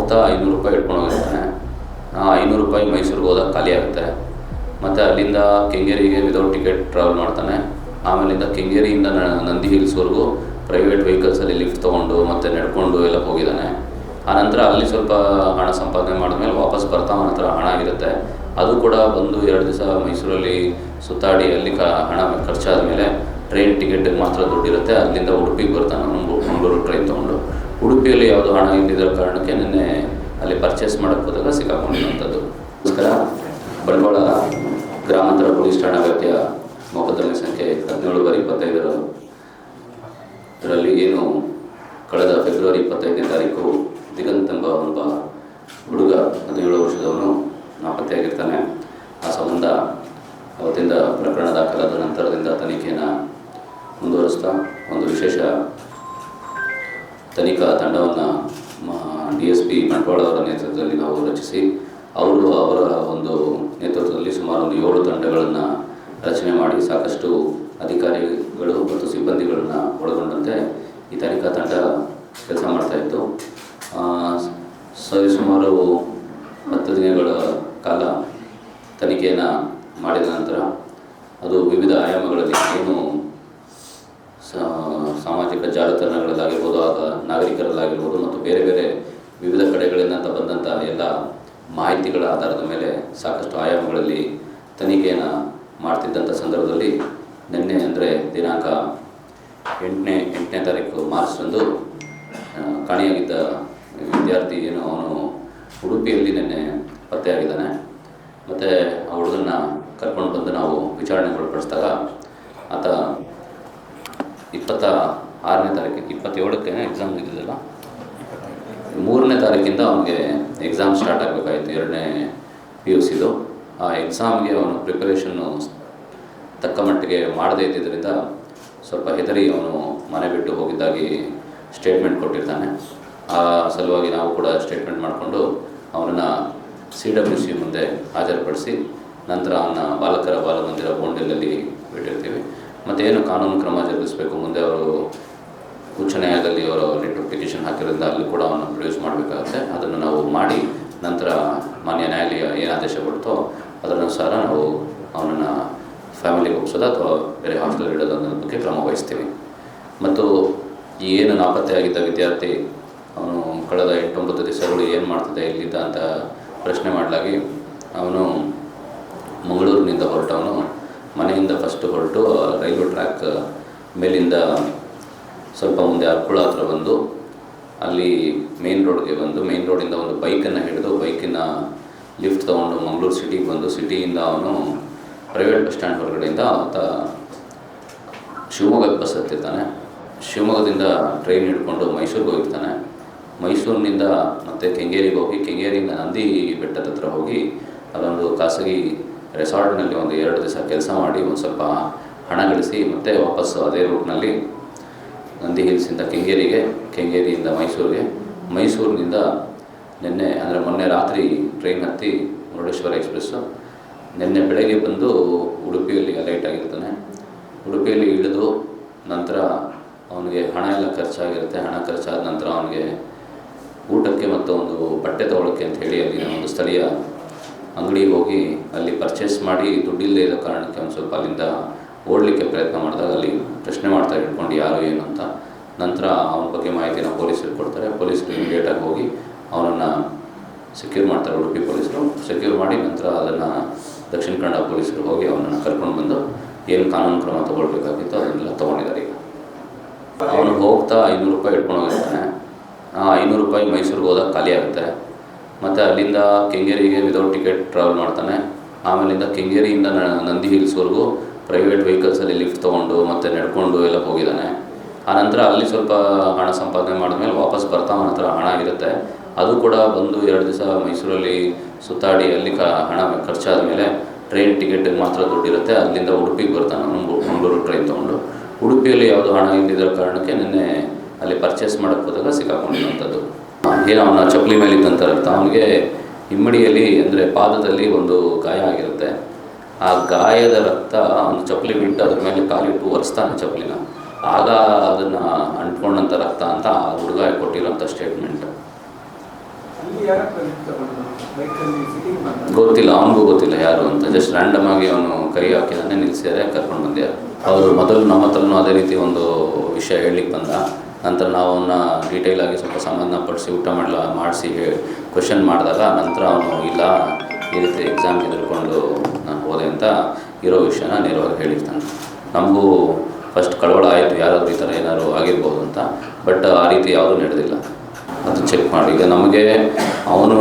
ಹೋಗ್ತಾ 500 ರೂಪಾಯಿ ಇಟ್ಕೊಂಡು ಹೋಗಿರ್ತಾನೆ. ಆ 500 ರೂಪಾಯಿ ಮೈಸೂರಿಗೆ ಹೋದಾಗ ಖಾಲಿ ಆಗುತ್ತೆ. ಮತ್ತು ಅಲ್ಲಿಂದ ಕೆಂಗೇರಿಗೆ ವಿದೌಟ್ ಟಿಕೆಟ್ ಟ್ರಾವೆಲ್ ಮಾಡ್ತಾನೆ. ಆಮೇಲಿಂದ ಕೆಂಗೇರಿಯಿಂದ ನಂದಿ ಹಿಲ್ಸ್ವರೆಗೂ ಪ್ರೈವೇಟ್ ವೆಹಿಕಲ್ಸಲ್ಲಿ ಲಿಫ್ಟ್ ತೊಗೊಂಡು ಮತ್ತು ನಡ್ಕೊಂಡು ಎಲ್ಲ ಹೋಗಿದ್ದಾನೆ. ಆನಂತರ ಅಲ್ಲಿ ಸ್ವಲ್ಪ ಹಣ ಸಂಪಾದನೆ ಮಾಡಿದ್ಮೇಲೆ ವಾಪಸ್ ಬರ್ತಾ ಅವನ ಹತ್ರ ಹಣ ಇರುತ್ತೆ. ಅದು ಕೂಡ ಬಂದು 2 ದಿವಸ ಮೈಸೂರಲ್ಲಿ ಸುತ್ತಾಡಿ ಅಲ್ಲಿ ಹಣ ಖರ್ಚಾದ ಮೇಲೆ ಟ್ರೈನ್ ಟಿಕೆಟಿಗೆ ಮಾತ್ರ ದುಡ್ಡಿರುತ್ತೆ. ಅಲ್ಲಿಂದ ಉಡುಪಿಗೆ ಬರ್ತಾನೆ. ಮಂಗಳೂರು ಟ್ರೈನ್ ತೊಗೊಂಡು ಉಡುಪಿಯಲ್ಲಿ ಯಾವುದೋ ಹಣ ಇದ್ದಿದ್ದ ಕಾರಣಕ್ಕೆ ನಿನ್ನೆ ಅಲ್ಲಿ ಪರ್ಚೇಸ್ ಮಾಡೋಕ್ಕೆ ಹೋದಾಗ ಸಿಕ್ಕಾಕೊಂಡಿರುವಂಥದ್ದು. ಅದಕ್ಕೋಸ್ಕರ ಬಂಟ್ವಾಳ ಗ್ರಾಮಾಂತರ ಪೊಲೀಸ್ ಠಾಣಾ ವ್ಯಾಪ್ತಿಯ ಮೊಕದ್ದಮೆ ಸಂಖ್ಯೆ 17/25 ಇದರಲ್ಲಿ ಏನು ಕಳೆದ ಫೆಬ್ರವರಿ 25ನೇ ತಾರೀಕು ದಿಗಂತ್ ಎಂಬ ಒಬ್ಬ ಹುಡುಗ 17 ವರ್ಷದವನು ನಾಪತ್ತೆಯಾಗಿರ್ತಾನೆ. ಆ ಸಂಬಂಧ ಅವತ್ತಿಂದ ಪ್ರಕರಣ ದಾಖಲಾದ ನಂತರದಿಂದ ತನಿಖೆಯನ್ನು ಮುಂದುವರಿಸ್ತಾ ಒಂದು ವಿಶೇಷ ತನಿಖಾ ತಂಡವನ್ನು DSP ಬಂಟ್ವಾಳ ಅವರ ನೇತೃತ್ವದಲ್ಲಿ ನಾವು ರಚಿಸಿ ಅವರ ಒಂದು ನೇತೃತ್ವದಲ್ಲಿ ಸುಮಾರು 7 ತಂಡಗಳನ್ನು ರಚನೆ ಮಾಡಿ ಸಾಕಷ್ಟು ಅಧಿಕಾರಿಗಳು ಮತ್ತು ಸಿಬ್ಬಂದಿಗಳನ್ನು ಒಳಗೊಂಡಂತೆ ಈ ತನಿಖಾ ತಂಡ ಕೆಲಸ ಮಾಡ್ತಾಯಿತ್ತು. ಸುಮಾರು 10 ದಿನಗಳ ಕಾಲ ತನಿಖೆಯನ್ನು ಮಾಡಿದ ನಂತರ ಅದು ವಿವಿಧ ಆಯಾಮಗಳಲ್ಲಿ ಏನು ಸಾಮಾಜಿಕ ಜಾಲತಾಣಗಳಲ್ಲಾಗಿರ್ಬೋದು, ಆಗ ನಾಗರಿಕರಲ್ಲಾಗಿರ್ಬೋದು ಮತ್ತು ಬೇರೆ ಬೇರೆ ವಿವಿಧ ಕಡೆಗಳಿಂದ ಬಂದಂಥ ಎಲ್ಲ ಮಾಹಿತಿಗಳ ಆಧಾರದ ಮೇಲೆ ಸಾಕಷ್ಟು ಆಯಾಮಗಳಲ್ಲಿ ತನಿಖೆಯನ್ನು ಮಾಡ್ತಿದ್ದಂಥ ಸಂದರ್ಭದಲ್ಲಿ ನಿನ್ನೆ ಅಂದರೆ ದಿನಾಂಕ 8ನೇ ತಾರೀಕು ಮಾರ್ಚ್ರಂದು ಕಾಣೆಯಾಗಿದ್ದ ವಿದ್ಯಾರ್ಥಿ ಏನು ಅವನು ಉಡುಪಿಯಲ್ಲಿ ನಿನ್ನೆ ಪತ್ತೆಯಾಗಿದ್ದಾನೆ. ಮತ್ತು ಆ ಹುಡುಗನ್ನ ಕರ್ಕೊಂಡು ಬಂದು ನಾವು ವಿಚಾರಣೆಗೊಳಪಡಿಸಿದಾಗ ಆತ 26ನೇ ತಾರೀಕು 27ಕ್ಕೆ ಎಕ್ಸಾಮ್ ಇದ್ದಿದ್ದಲ್ಲ, 3ನೇ ತಾರೀಕಿಂದ ಅವನಿಗೆ ಎಕ್ಸಾಮ್ ಸ್ಟಾರ್ಟ್ ಆಗಬೇಕಾಯಿತು, 2ನೇ PUCದು. ಆ ಎಕ್ಸಾಮ್ಗೆ ಅವನು ಪ್ರಿಪರೇಷನ್ನು ತಕ್ಕ ಮಟ್ಟಿಗೆ ಮಾಡದೇ ಇದ್ದಿದ್ದರಿಂದ ಸ್ವಲ್ಪ ಹೆದರಿ ಅವನು ಮನೆ ಬಿಟ್ಟು ಹೋಗಿದ್ದಾಗಿ ಸ್ಟೇಟ್ಮೆಂಟ್ ಕೊಟ್ಟಿರ್ತಾನೆ. ಆ ಸಲುವಾಗಿ ನಾವು ಕೂಡ ಸ್ಟೇಟ್ಮೆಂಟ್ ಮಾಡಿಕೊಂಡು ಅವನನ್ನು CWC ಮುಂದೆ ಹಾಜರುಪಡಿಸಿ ನಂತರ ಅವನ ಬಾಲಕರ ಬಾಲಮಂದಿರ ಬೋಂಡೆಲಲ್ಲಿ ಬಿಟ್ಟಿರ್ತೀವಿ. ಮತ್ತು ಏನು ಕಾನೂನು ಕ್ರಮ ಜರುಗಿಸಬೇಕು ಮುಂದೆ ಅವರು ಉಚ್ಚ ನ್ಯಾಯಾಲಯದಲ್ಲಿ ಅವರು ರಿಟ್ ಪಿಟಿಷನ್ ಹಾಕಿರೋದ್ರಿಂದ ಅಲ್ಲಿ ಕೂಡ ಅವನು ಪ್ರೊಡ್ಯೂಸ್ ಮಾಡಬೇಕಾಗುತ್ತೆ. ಅದನ್ನು ನಾವು ಮಾಡಿ ನಂತರ ಮಾನ್ಯ ನ್ಯಾಯಾಲಯ ಏನು ಆದೇಶ ಕೊಡ್ತೋ ಅದರನುಸಾರ ನಾವು ಅವನನ್ನು ಫ್ಯಾಮಿಲಿಗೆ ಒಪ್ಪಿಸೋದು ಅಥವಾ ಬೇರೆ ಹಾಸ್ಟೆಲ್ ಇಡೋದು ಅನ್ನೋದ್ರ ಬಗ್ಗೆ ಕ್ರಮ ವಹಿಸ್ತೀವಿ. ಮತ್ತು ಈ ಏನು ನಾಪತ್ತೆಯಾಗಿದ್ದ ವಿದ್ಯಾರ್ಥಿ ಅವನು ಕಳೆದ 8-9 ದಿವಸಗಳು ಏನು ಮಾಡ್ತಿದ್ದೆ ಇಲ್ಲಿದ್ದ ಅಂತ ಪ್ರಶ್ನೆ ಮಾಡಲಾಗಿ ಅವನು ಮಂಗಳೂರಿನಿಂದ ಹೊರಟವನು ಮನೆಯಿಂದ ಫಸ್ಟ್ ಹೊರಟು ರೈಲ್ವೆ ಟ್ರ್ಯಾಕ್ ಮೇಲಿಂದ ಸ್ವಲ್ಪ ಮುಂದೆ ಅರ್ಕುಳ ಹತ್ರ ಬಂದು ಅಲ್ಲಿ ಮೇನ್ ರೋಡ್ಗೆ ಬಂದು ಮೇನ್ ರೋಡಿಂದ ಒಂದು ಬೈಕನ್ನು ಹಿಡಿದು ಬೈಕಿನ ಲಿಫ್ಟ್ ತೊಗೊಂಡು ಮಂಗಳೂರು ಸಿಟಿಗೆ ಬಂದು ಸಿಟಿಯಿಂದ ಅವನು ಪ್ರೈವೇಟ್ ಬಸ್ ಸ್ಟ್ಯಾಂಡ್ ಹೊರಗಡೆಯಿಂದ ಆತ ಶಿವಮೊಗ್ಗಕ್ಕೆ ಬಸ್ ಹತ್ತಿರ್ತಾನೆ. ಶಿವಮೊಗ್ಗದಿಂದ ಟ್ರೈನ್ ಹಿಡ್ಕೊಂಡು ಮೈಸೂರಿಗೆ ಹೋಗಿರ್ತಾನೆ. ಮೈಸೂರಿನಿಂದ ಮತ್ತು ಕೆಂಗೇರಿಗೆ ಹೋಗಿ ಕೆಂಗೇರಿಯಿಂದ ನಂದಿ ಬೆಟ್ಟದ ಹತ್ರ ಹೋಗಿ ಅದೊಂದು ಖಾಸಗಿ ರೆಸಾರ್ಟ್ನಲ್ಲಿ ಒಂದು 2 ದಿವಸ ಕೆಲಸ ಮಾಡಿ ಒಂದು ಸ್ವಲ್ಪ ಹಣ ಗಳಿಸಿ ಮತ್ತೆ ವಾಪಸ್ಸು ಅದೇ ರೂಟ್ನಲ್ಲಿ ನಂದಿ ಹಿಲ್ಸಿಂದ ಕೆಂಗೇರಿಗೆ, ಕೆಂಗೇರಿಯಿಂದ ಮೈಸೂರಿಗೆ, ಮೈಸೂರಿನಿಂದ ನಿನ್ನೆ ಅಂದರೆ ಮೊನ್ನೆ ರಾತ್ರಿ ಟ್ರೈನ್ ಹತ್ತಿ ಮುರುಡೇಶ್ವರ ಎಕ್ಸ್ಪ್ರೆಸ್ಸು ನಿನ್ನೆ ಬೆಳಗ್ಗೆ ಬಂದು ಉಡುಪಿಯಲ್ಲಿ ಅಲೈಟ್ ಆಗಿರ್ತಾನೆ. ಉಡುಪಿಯಲ್ಲಿ ಇಳಿದು ನಂತರ ಅವನಿಗೆ ಹಣ ಎಲ್ಲ ಖರ್ಚಾಗಿರುತ್ತೆ. ಹಣ ಖರ್ಚಾದ ನಂತರ ಅವನಿಗೆ ಊಟಕ್ಕೆ ಮತ್ತು ಒಂದು ಬಟ್ಟೆ ತೊಗೊಳಕ್ಕೆ ಅಂತ ಹೇಳಿ ಅಲ್ಲಿನ ಒಂದು ಸ್ಥಳೀಯ ಅಂಗಡಿಗೆ ಹೋಗಿ ಅಲ್ಲಿ ಪರ್ಚೇಸ್ ಮಾಡಿ ದುಡ್ಡಿಲ್ಲದೆ ಇರೋ ಕಾರಣಕ್ಕೆ ಒಂದು ಸ್ವಲ್ಪ ಅಲ್ಲಿಂದ ಓಡಲಿಕ್ಕೆ ಪ್ರಯತ್ನ ಮಾಡಿದಾಗ ಅಲ್ಲಿ ಪ್ರಶ್ನೆ ಮಾಡ್ತಾರೆ ಹಿಡ್ಕೊಂಡು ಯಾರು ಏನು ಅಂತ. ನಂತರ ಅವನ ಬಗ್ಗೆ ಮಾಹಿತಿನ ಪೊಲೀಸರು ಕೊಡ್ತಾರೆ. ಪೊಲೀಸರು ಇಮಿಡಿಯೇಟಾಗಿ ಹೋಗಿ ಅವನನ್ನು ಸೆಕ್ಯೂರ್ ಮಾಡ್ತಾರೆ. ಉಡುಪಿ ಪೊಲೀಸರು ಸೆಕ್ಯೂರ್ ಮಾಡಿ ನಂತರ ಅದನ್ನು ದಕ್ಷಿಣ ಕನ್ನಡ ಪೊಲೀಸರು ಹೋಗಿ ಅವನನ್ನು ಕರ್ಕೊಂಡು ಬಂದು ಏನು ಕಾನೂನು ಕ್ರಮ ತೊಗೊಳ್ಬೇಕಾಗಿತ್ತು ಅದನ್ನೆಲ್ಲ ತೊಗೊಂಡಿದ್ದಾರೆ. ಈಗ ಅವನು ಹೋಗ್ತಾ 500 ರೂಪಾಯಿ ಇಟ್ಕೊಂಡು ಹೋಗಿರ್ತಾನೆ. ಆ 500 ರೂಪಾಯಿ ಮೈಸೂರಿಗೆ ಹೋದಾಗ ಖಾಲಿ ಆಗುತ್ತೆ. ಮತ್ತು ಅಲ್ಲಿಂದ ಕೆಂಗೇರಿಗೆ ವಿದೌಟ್ ಟಿಕೆಟ್ ಟ್ರಾವೆಲ್ ಮಾಡ್ತಾನೆ. ಆಮೇಲಿಂದ ಕೆಂಗೇರಿಯಿಂದ ನಂದಿ ಹಿಲ್ಸ್ವರೆಗೂ ಪ್ರೈವೇಟ್ ವೆಹಿಕಲ್ಸಲ್ಲಿ ಲಿಫ್ಟ್ ತೊಗೊಂಡು ಮತ್ತು ನಡ್ಕೊಂಡು ಎಲ್ಲ ಹೋಗಿದ್ದಾನೆ. ಆನಂತರ ಅಲ್ಲಿ ಸ್ವಲ್ಪ ಹಣ ಸಂಪಾದನೆ ಮಾಡಿದ್ಮೇಲೆ ವಾಪಸ್ ಬರ್ತಾ ಅವನ ಹತ್ರ ಹಣ ಇರುತ್ತೆ. ಅದು ಕೂಡ ಬಂದು 2 ದಿವಸ ಮೈಸೂರಲ್ಲಿ ಸುತ್ತಾಡಿ ಅಲ್ಲಿ ಹಣ ಖರ್ಚಾದ ಮೇಲೆ ಟ್ರೈನ್ ಟಿಕೆಟಿಗೆ ಮಾತ್ರ ದುಡ್ಡಿರುತ್ತೆ. ಅಲ್ಲಿಂದ ಉಡುಪಿಗೆ ಬರ್ತಾನೆ. ಮಂಗಳೂರು ಟ್ರೈನ್ ತೊಗೊಂಡು ಉಡುಪಿಯಲ್ಲಿ ಯಾವುದೋ ಹಣ ಇದ್ದಿದ್ದ ಕಾರಣಕ್ಕೆ ನಿನ್ನೆ ಅಲ್ಲಿ ಪರ್ಚೇಸ್ ಮಾಡೋಕ್ಕೆ ಹೋದಾಗ ಸಿಕ್ಕಾಕೊಂಡಿರುವಂಥದ್ದು. ಏನು ಅವನ ಚಪ್ಪಲಿ ಮೇಲೆ ಇದ್ದಂಥ ರಕ್ತ ಅವನಿಗೆ ಹಿಮ್ಮಡಿಯಲ್ಲಿ ಅಂದರೆ ಪಾದದಲ್ಲಿ ಒಂದು ಗಾಯ ಆಗಿರುತ್ತೆ. ಆ ಗಾಯದ ರಕ್ತ ಅವನು ಚಪ್ಪಲಿ ಬಿಟ್ಟು ಅದ್ರ ಮೇಲೆ ಕಾಲಿಟ್ಟು ಒರೆಸ್ತಾನೆ ಚಪ್ಪಲಿನ. ಆಗ ಅದನ್ನು ಅಂಟ್ಕೊಂಡಂಥ ರಕ್ತ ಅಂತ ಆ ಹುಡುಗ ಕೊಟ್ಟಿರೋಂಥ ಸ್ಟೇಟ್ಮೆಂಟ್. ಗೊತ್ತಿಲ್ಲ, ಅವನಿಗೂ ಗೊತ್ತಿಲ್ಲ ಯಾರು ಅಂತ. ಜಸ್ಟ್ ರ್ಯಾಂಡಮ್ ಆಗಿ ಅವನು ಕೈ ಹಾಕಿದಾನೆ, ನಿಲ್ಲಿಸಿದರೆ ಕರ್ಕೊಂಡು ಬಂದ್ಯ. ಅವರು ಮೊದಲು ನಮ್ಮ ಹತ್ರನೂ ಅದೇ ರೀತಿ ಒಂದು ವಿಷಯ ಹೇಳಲಿಕ್ಕೆ ಬಂದ. ನಂತರ ನಾವು ಅವನ್ನ ಡೀಟೇಲ್ ಆಗಿ ಸ್ವಲ್ಪ ಸಮಾಧಾನಪಡಿಸಿ ಊಟ ಮಾಡಿಸಿ ಕ್ವೆಶನ್ ಮಾಡಿದಾಗ ನಂತರ ಅವನು ಇಲ್ಲ ಈ ರೀತಿ ಎಕ್ಸಾಮ್ಗೆ ಎದುರ್ಕೊಂಡು ನಾನು ಹೋದೆ ಅಂತ ಇರೋ ವಿಷಯನ ನೇರವಾಗಿ ಹೇಳಿರ್ತಾನೆ. ನಮಗೂ ಫಸ್ಟ್ ಕಳವಳ ಆಯಿತು, ಯಾರಾದರೂ ಈ ಥರ ಏನಾದ್ರು ಆಗಿರ್ಬೋದು ಅಂತ. ಬಟ್ ಆ ರೀತಿ ಯಾವುದೂ ನಡೆದಿಲ್ಲ. ಅದು ಚೆಕ್ ಮಾಡಿ. ಈಗ ನಮಗೆ ಅವನು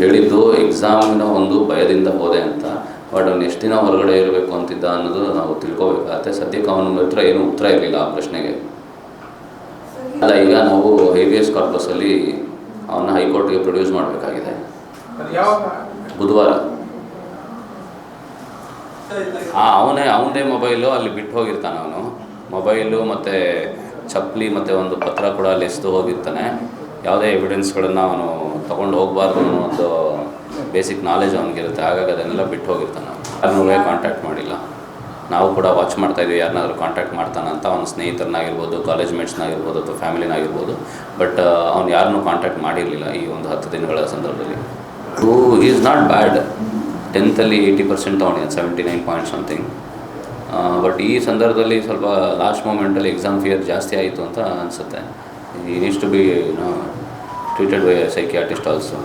ಹೇಳಿದ್ದು ಎಕ್ಸಾಮಿನ ಒಂದು ಭಯದಿಂದ ಹೋದೆ ಅಂತ. ಬಟ್ ಅವ್ನು ಎಷ್ಟು ದಿನ ಹೊರಗಡೆ ಇರಬೇಕು ಅಂತಿದ್ದ ಅನ್ನೋದು ನಾವು ತಿಳ್ಕೊಬೇಕಾಗತ್ತೆ. ಸದ್ಯಕ್ಕೆ ಅವನ ಹತ್ರ ಏನೂ ಉತ್ತರ ಇರಲಿಲ್ಲ ಆ ಪ್ರಶ್ನೆಗೆ. ಅಲ್ಲ, ಈಗ ನಾವು ಹೇಬಿಯಸ್ ಕಾರ್ಪಸಲ್ಲಿ ಅವನ್ನ ಹೈಕೋರ್ಟ್ಗೆ ಪ್ರೊಡ್ಯೂಸ್ ಮಾಡಬೇಕಾಗಿದೆ ಬುಧವಾರ. ಅವನದೇ ಮೊಬೈಲು ಅಲ್ಲಿ ಬಿಟ್ಟು ಹೋಗಿರ್ತಾನೆ. ಅವನು ಮೊಬೈಲು ಮತ್ತು ಚಪ್ಪಲಿ ಮತ್ತು ಒಂದು ಪತ್ರ ಕೂಡ ಅಲ್ಲಿ ಎಸೆದು ಹೋಗಿರ್ತಾನೆ. ಯಾವುದೇ ಎವಿಡೆನ್ಸ್ಗಳನ್ನು ಅವನು ತೊಗೊಂಡು ಹೋಗಬಾರ್ದು ಅನ್ನೋ ಒಂದು ಬೇಸಿಕ್ ನಾಲೆಜ್ ಅವನಿಗಿರುತ್ತೆ. ಹಾಗಾಗಿ ಅದನ್ನೆಲ್ಲ ಬಿಟ್ಟು ಹೋಗಿರ್ತಾನೆ. ಯಾರನ್ನೂ ಕಾಂಟ್ಯಾಕ್ಟ್ ಮಾಡಿಲ್ಲ. ನಾವು ಕೂಡ ವಾಚ್ ಮಾಡ್ತಾಯಿದ್ವಿ ಯಾರನ್ನಾದ್ರೂ ಕಾಂಟ್ಯಾಕ್ಟ್ ಮಾಡ್ತಾನಂತ, ಅವನ ಸ್ನೇಹಿತರನ್ನಾಗಿರ್ಬೋದು, ಕಾಲೇಜ್ ಮೇಟ್ಸ್ನಾಗಿರ್ಬೋದು ಅಥವಾ ಫ್ಯಾಮಿಲಿನಾಗಿರ್ಬೋದು. ಬಟ್ ಅವ್ನು ಯಾರನ್ನೂ ಕಾಂಟ್ಯಾಕ್ಟ್ ಮಾಡಿರಲಿಲ್ಲ ಈ ಒಂದು 10 ದಿನಗಳ ಸಂದರ್ಭದಲ್ಲಿ. Is not bad. 10th 80% ತೊಗೊಂಡಿದ್ದಾನೆ, 79 point something. But ಈ ಸಂದರ್ಭದಲ್ಲಿ ಸ್ವಲ್ಪ ಲಾಸ್ಟ್ ಮೂಮೆಂಟಲ್ಲಿ ಎಕ್ಸಾಮ್ ಫಿಯರ್ ಜಾಸ್ತಿ ಆಯಿತು ಅಂತ ಅನಿಸುತ್ತೆ. He needs to be treated by psychiatrist also.